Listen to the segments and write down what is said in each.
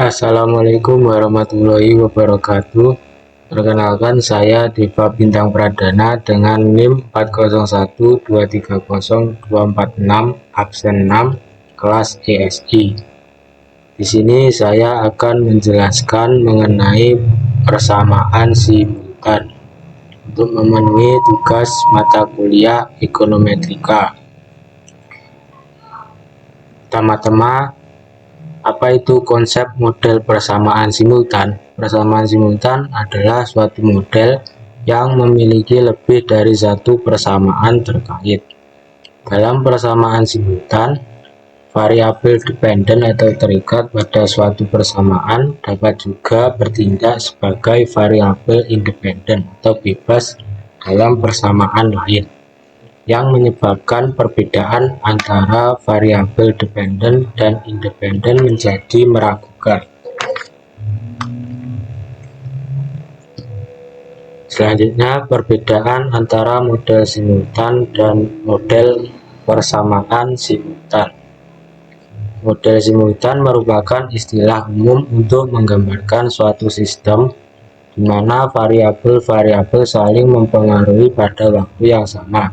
Assalamualaikum warahmatullahi wabarakatuh. Perkenalkan, saya Deva Bintang Pradana dengan NIM 401230246 absen 6 kelas ESI. Di sini saya akan menjelaskan mengenai persamaan simultan untuk memenuhi tugas mata kuliah ekonometrika. Pertama-tama, apa itu konsep model persamaan simultan? Persamaan simultan adalah suatu model yang memiliki lebih dari satu persamaan terkait. Dalam persamaan simultan, variabel dependen atau terikat pada suatu persamaan dapat juga bertindak sebagai variabel independen atau bebas dalam persamaan lain, yang menyebabkan perbedaan antara variabel dependen dan independen menjadi meragukan. Selanjutnya, perbedaan antara model simultan dan model persamaan simultan. Model simultan merupakan istilah umum untuk menggambarkan suatu sistem di mana variabel-variabel saling mempengaruhi pada waktu yang sama.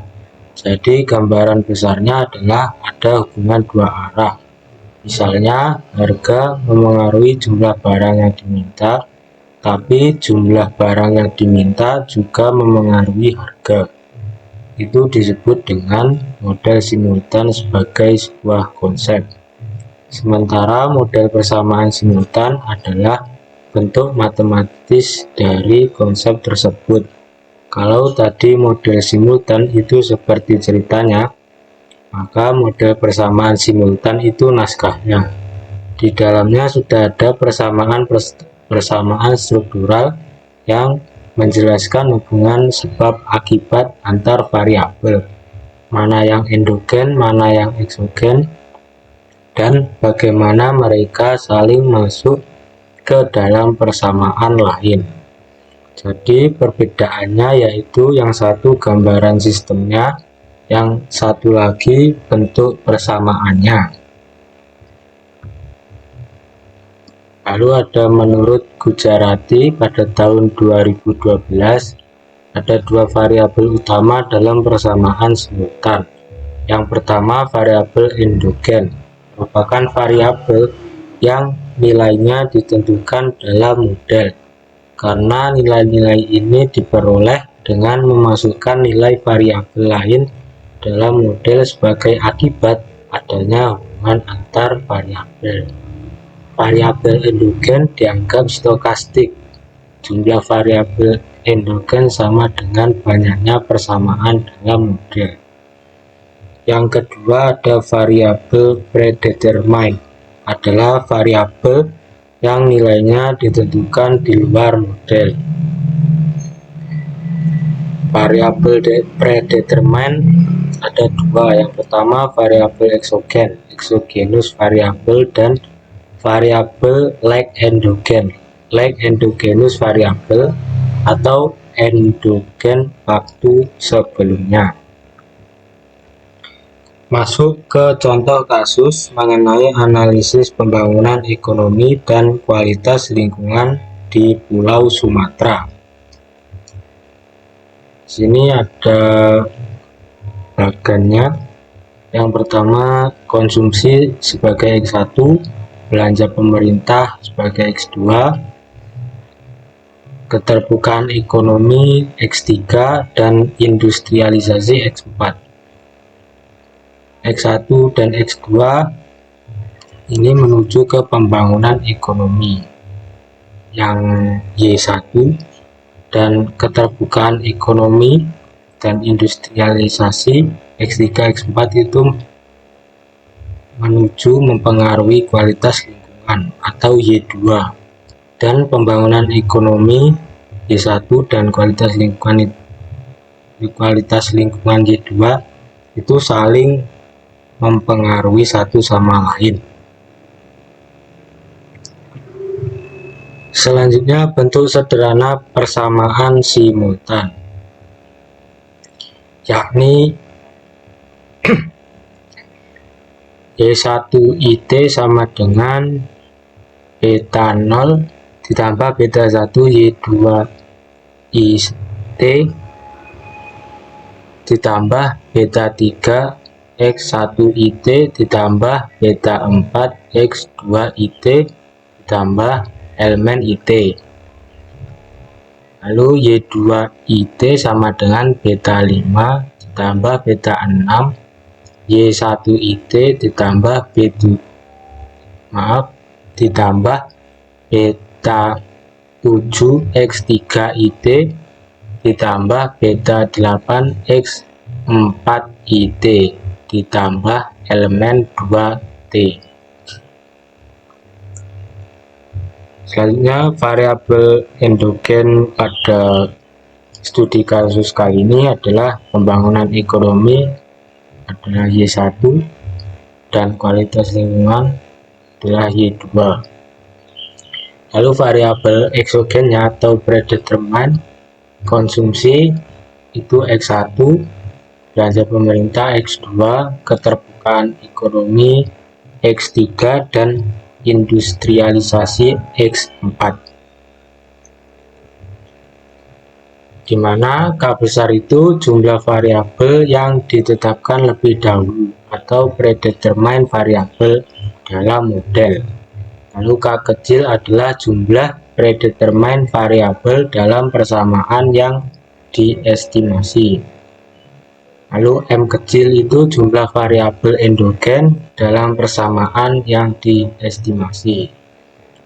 Jadi gambaran besarnya adalah ada hubungan dua arah. Misalnya, harga memengaruhi jumlah barang yang diminta, tapi jumlah barang yang diminta juga memengaruhi harga. Itu disebut dengan model simultan sebagai sebuah konsep. Sementara model persamaan simultan adalah bentuk matematis dari konsep tersebut. Kalau tadi model simultan itu seperti ceritanya, maka model persamaan simultan itu naskahnya. Di dalamnya sudah ada persamaan struktural yang menjelaskan hubungan sebab akibat antar variabel, mana yang endogen, mana yang eksogen, dan bagaimana mereka saling masuk ke dalam persamaan lain. Jadi perbedaannya yaitu yang satu gambaran sistemnya, yang satu lagi bentuk persamaannya. Lalu ada menurut Gujarati pada tahun 2012 ada dua variabel utama dalam persamaan simultan. Yang pertama, variabel endogen merupakan variabel yang nilainya ditentukan dalam model, karena nilai-nilai ini diperoleh dengan memasukkan nilai variabel lain dalam model sebagai akibat adanya hubungan antar variabel. Variabel endogen dianggap stokastik. Jumlah variabel endogen sama dengan banyaknya persamaan dalam model. Yang kedua ada variabel predetermined, adalah variabel yang nilainya ditentukan di luar model. Variabel predetermined ada dua. Yang pertama variabel eksogen, exogenous variabel, dan variabel like endogen, like endogenous variabel atau endogen waktu sebelumnya. Masuk ke contoh kasus mengenai analisis pembangunan ekonomi dan kualitas lingkungan di Pulau Sumatera. Sini ada bagannya. Yang pertama, konsumsi sebagai X1, belanja pemerintah sebagai X2, keterbukaan ekonomi X3, dan industrialisasi X4. X1 dan X2 ini menuju ke pembangunan ekonomi. Yang Y1 dan keterbukaan ekonomi dan industrialisasi X3, X4 itu menuju mempengaruhi kualitas lingkungan atau Y2, dan pembangunan ekonomi Y1 dan kualitas lingkungan Y2 itu saling mempengaruhi satu sama lain. Selanjutnya, bentuk sederhana persamaan simultan, yakni Y1 IT sama dengan beta 0 ditambah beta 1 Y2 IT ditambah beta 3 X1 IT ditambah beta 4 X2 IT ditambah elemen IT. Lalu Y2 IT sama dengan beta 5 ditambah beta 6 Y1 IT ditambah ditambah beta 7 X3 IT ditambah beta 8 X4 IT ditambah elemen 2T. Selanjutnya, variabel endogen pada studi kasus kali ini adalah pembangunan ekonomi adalah Y1 dan kualitas lingkungan adalah Y2. Lalu variabel eksogennya atau predetermined konsumsi itu X1, belanja pemerintah X2, keterbukaan ekonomi X3, dan industrialisasi X4, di mana K besar itu jumlah variabel yang ditetapkan lebih dahulu atau predetermined variabel dalam model. Lalu K kecil adalah jumlah predetermined variabel dalam persamaan yang diestimasi. Lalu M kecil itu jumlah variabel endogen dalam persamaan yang diestimasi.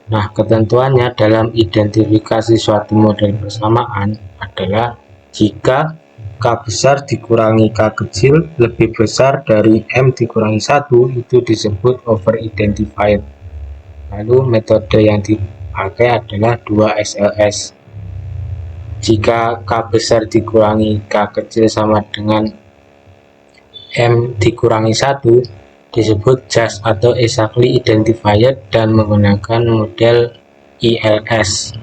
Nah, ketentuannya dalam identifikasi suatu model persamaan adalah jika K besar dikurangi K kecil lebih besar dari M dikurangi 1, itu disebut over identified. Lalu metode yang dipakai adalah 2SLS. Jika K besar dikurangi K kecil sama dengan M dikurangi 1, disebut just atau exactly identified dan menggunakan model ILS.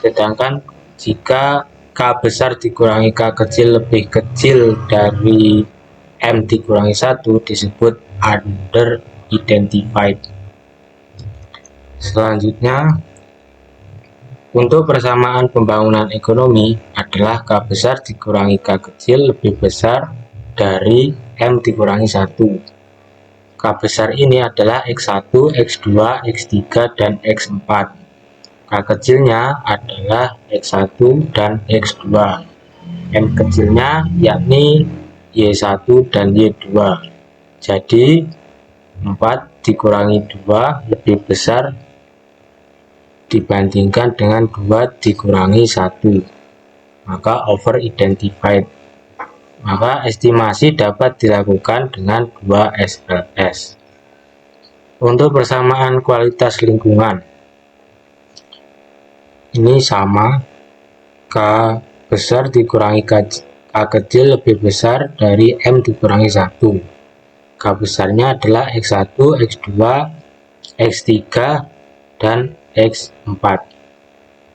Sedangkan jika K besar dikurangi K kecil lebih kecil dari M dikurangi 1, disebut under identified. Selanjutnya, untuk persamaan pembangunan ekonomi adalah K besar dikurangi K kecil lebih besar dari M dikurangi 1. K besar ini adalah X1, X2, X3, dan X4. K kecilnya adalah X1 dan X2. M kecilnya yakni Y1 dan Y2. Jadi 4 dikurangi 2 lebih besar dibandingkan dengan 2 dikurangi 1. Maka over identified. Maka estimasi dapat dilakukan dengan 2SLS. Untuk persamaan kualitas lingkungan, ini sama, K besar dikurangi K kecil lebih besar dari M dikurangi 1. K besarnya adalah X1, X2, X3, dan X4.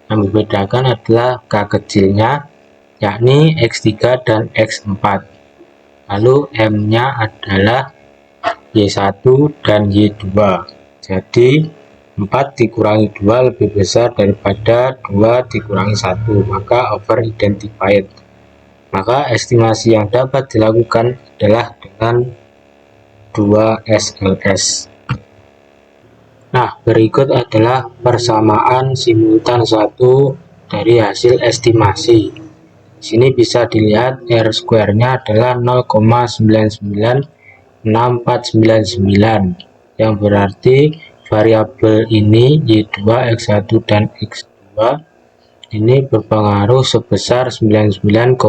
Yang membedakan adalah K kecilnya yakni X3 dan X4. Lalu M-nya adalah Y1 dan Y2. Jadi 4 dikurangi 2 lebih besar daripada 2 dikurangi 1, maka over identified. Maka estimasi yang dapat dilakukan adalah dengan 2SLS. Nah, berikut adalah persamaan simultan 1 dari hasil estimasi. Sini bisa dilihat R square-nya adalah 0,99699, yang berarti variabel ini Y2, X1, dan X2 ini berpengaruh sebesar 99,64%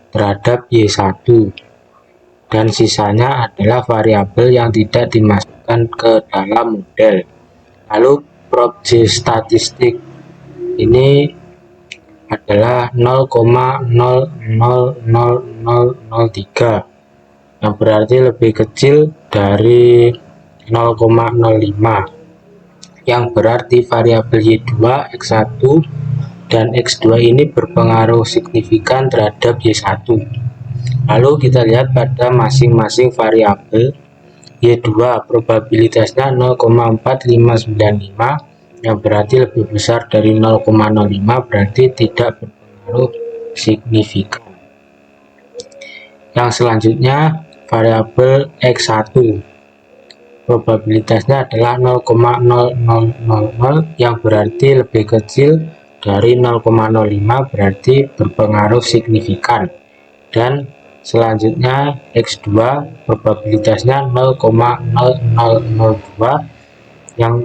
terhadap Y1, dan sisanya adalah variabel yang tidak dimasukkan ke dalam model. Lalu prop J statistik ini adalah 0,00003, yang berarti lebih kecil dari 0,05, yang berarti variabel Y2, X1, dan X2 ini berpengaruh signifikan terhadap Y1. Lalu kita lihat pada masing-masing variabel Y2 probabilitasnya 0,4595 yang berarti lebih besar dari 0,05, berarti tidak berpengaruh signifikan. Yang selanjutnya variabel X1 probabilitasnya adalah 0,0000 yang berarti lebih kecil dari 0,05, berarti berpengaruh signifikan. Dan selanjutnya X2 probabilitasnya 0,0002 yang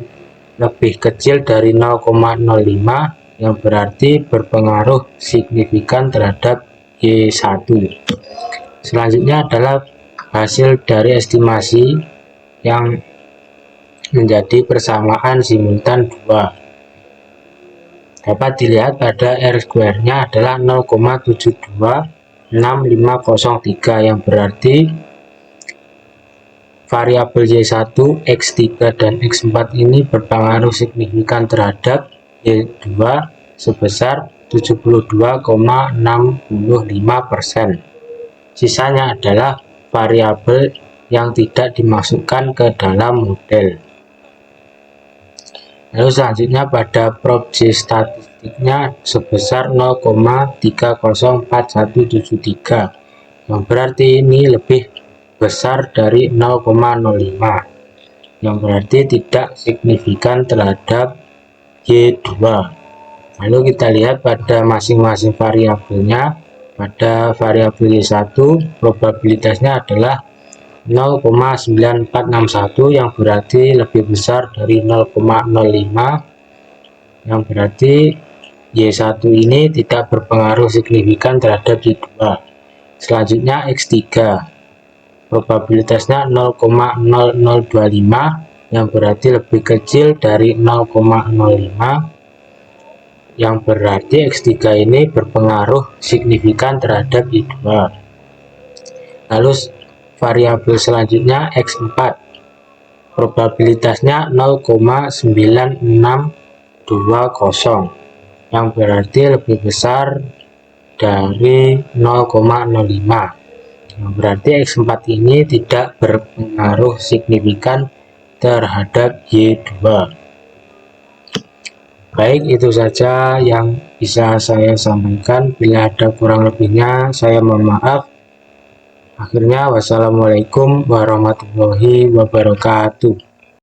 lebih kecil dari 0,05 yang berarti berpengaruh signifikan terhadap Y1. Selanjutnya adalah hasil dari estimasi yang menjadi persamaan simultan 2. Dapat dilihat pada R2-nya adalah 0,726503 yang berarti variabel Y1, X3, dan X4 ini berpengaruh signifikan terhadap Y2 sebesar 72,65%. Sisanya adalah variabel yang tidak dimasukkan ke dalam model. Lalu selanjutnya pada prop J statistiknya sebesar 0,304173 yang berarti ini lebih besar dari 0,05 yang berarti tidak signifikan terhadap Y2. Lalu kita lihat pada masing-masing variabelnya. Pada variabel Y1 probabilitasnya adalah 0,9461 yang berarti lebih besar dari 0,05 yang berarti Y1 ini tidak berpengaruh signifikan terhadap Y2. Selanjutnya X3 probabilitasnya 0,0025 yang berarti lebih kecil dari 0,05 yang berarti X3 ini berpengaruh signifikan terhadap Y2. Lalu variabel selanjutnya X4 probabilitasnya 0,9620 yang berarti lebih besar dari 0,05 yang berarti X4 ini tidak berpengaruh signifikan terhadap Y2. Baik, itu saja yang bisa saya sampaikan. Bila ada kurang lebihnya, saya mohon maaf. Akhirnya, wassalamualaikum warahmatullahi wabarakatuh.